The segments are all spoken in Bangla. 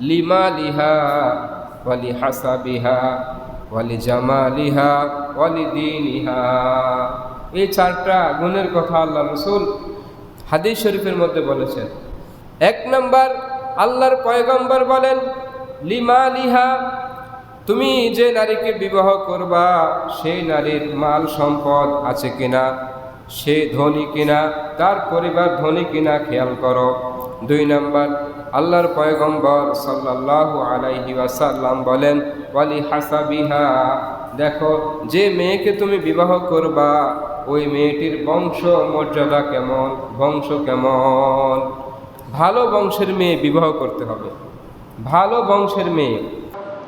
লিমালিহা ওয়ালি হাসাবিহা ওয়ালি জামালিহা ওয়ালি দীনিহা। এই চারটা গুণের কথা আল্লাহ রাসূল হাদিস শরীফের মধ্যে বলেছেন। এক নাম্বার, আল্লাহর পয়গম্বর বলেন লিমালিহা, তুমি যে নারীকে বিবাহ করবা সেই নারীর মাল সম্পদ আছে কিনা, সে ধনী কিনা, তার পরিবার ধনী কিনা খেয়াল করো। দুই নাম্বার, আল্লাহর পয়গম্বর সাল্লাল্লাহু আলাইহি ওয়াসাল্লাম বলেন ওয়ালি হাসাবিহা, দেখো যে মেয়েকে তুমি বিবাহ করবা ওই মেয়েটির বংশ মর্যাদা কেমন, বংশ কেমন। ভালো বংশের মেয়ে বিবাহ করতে হবে, ভালো বংশের মেয়ে।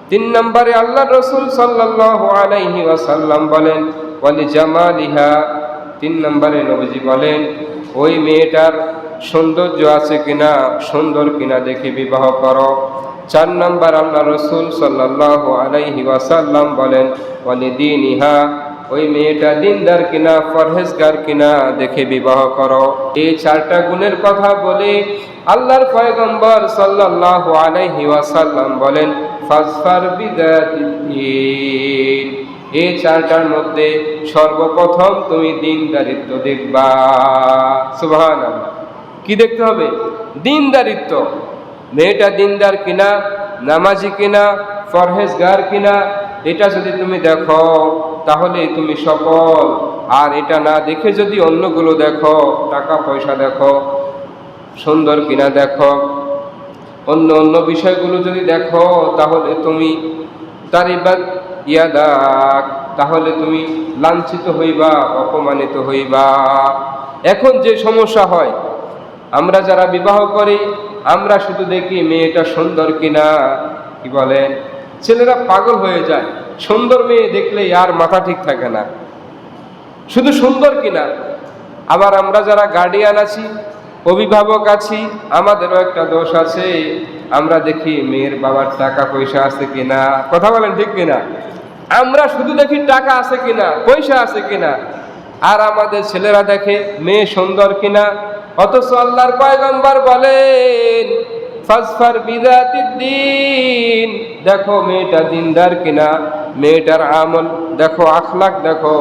তিন নম্বরে আল্লাহ রাসূল সাল্লাল্লাহু আলাইহি ওয়াসাল্লাম বলেন ওয়ালি জামালিহা, তিন নম্বরে নবীজি বলেন ওই মেয়েটার সৌন্দর্য আছে কিনা, সুন্দর কিনা দেখে বিবাহ করো। চার নম্বর আল্লাহ রাসূল সাল্লাল্লাহু আলাইহি ওয়াসাল্লাম বলেন ওয়ালি দীনিহা, ওই মেয়েটা দিনদার কিনা, পরহেজগার কিনা দেখে বিবাহ করো। এই চারটা গুণের কথা বলে আল্লাহর পয়গম্বর সাল্লাল্লাহু আলাইহি ওয়াসাল্লাম বলেন ফাজফার বিদাতিদ্দিন, এই চারটার মধ্যে সর্বপ্রথম তুমি দিনদারিত্ব দেখবা। সুবহানাল্লাহ, কি দেখতে হবে? দিনদারিত্ব। মেয়েটা দিনদার কিনা, নামাজি কিনা, পরহেজগার কিনা, এটা যদি তুমি দেখো তাহলে তুমি সফল। আর এটা না দেখে যদি অন্যগুলো দেখো, টাকা পয়সা দেখো, সুন্দর কিনা দেখো, অন্য অন্য বিষয়গুলো যদি দেখো তাহলে তুমি তারিবাত ইয়াদাক, তাহলে তুমি লাঞ্ছিত হইবা, অপমানিত হইবা। এখন যে সমস্যা হয়, আমরা যারা বিবাহ করি আমরা শুধু দেখি মেয়েটা সুন্দর কিনা, কি বলেন, ছেলেরা পাগল হয়ে যায় সুন্দর মেয়ে দেখলেই, আর মাথা ঠিক থাকে না, শুধু সুন্দর কিনা। আবার আমরা যারা গার্ডিয়ান আছি, অভিভাবক আছি, আমাদেরও একটা দোষ আছে, আমরা দেখি মেয়ের বাবার টাকা পয়সা আছে কিনা, কথা বলেন ঠিক কিনা। আমরা শুধু দেখি টাকা আছে কিনা, পয়সা আছে কিনা, আর আমাদের ছেলেরা দেখে মেয়ে সুন্দর কিনা। অথচ আল্লাহর পয়গম্বর বলেন ফাজফার বিদাতিদ্দিন, দেখো মেয়েটা দিনদার কিনা, মেয়েটার আমল দেখো, আখলাক দেখো,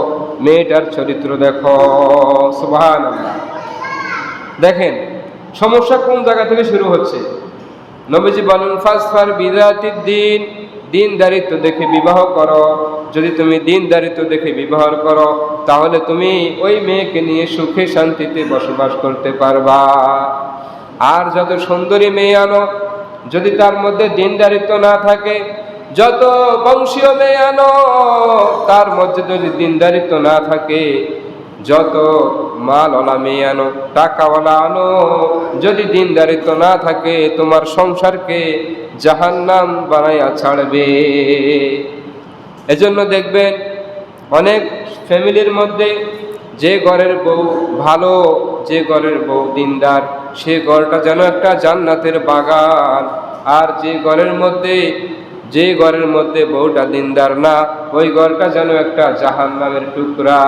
মেয়েটার চরিত্র দেখো। সুবহানাল্লাহ। দেখেন সমস্যা কোন জায়গা থেকে শুরু হচ্ছে। নবীজি বলেন ফাজফার বিদাতিদ্দিন, দিনদারিত্ব দেখে বিবাহ করো। যদি তুমি দিনদারিত্ব দেখে বিবাহ করো তাহলে তুমি ওই মেয়েকে নিয়ে সুখে শান্তিতে বসবাস করতে পারবা। আর যত সুন্দরী মেয়ে আনো, যদি তার মধ্যে দিনদারিত্ব না থাকে, যত বংশীয় মেয়ে আনো তার মধ্যে যদি দিনদারিত্ব না থাকে, যত মালওয়ালা মেয়ে আনো, টাকাওয়ালা আনো, যদি দিনদারিত্ব না থাকে তোমার সংসারকে জাহান্নাম বানাইয়া ছাড়বে। এজন্য দেখবেন অনেক ফ্যামিলির মধ্যে যে ঘরের বউ ভালো, যে ঘরের বউ দিনদার, সে ঘরটা যেন একটা জান্নাতের বাগান। আর যে ঘরের মধ্যে বউটা দিনদার না, ওই ঘরটা যেন একটা জাহান্নামের টুকরা।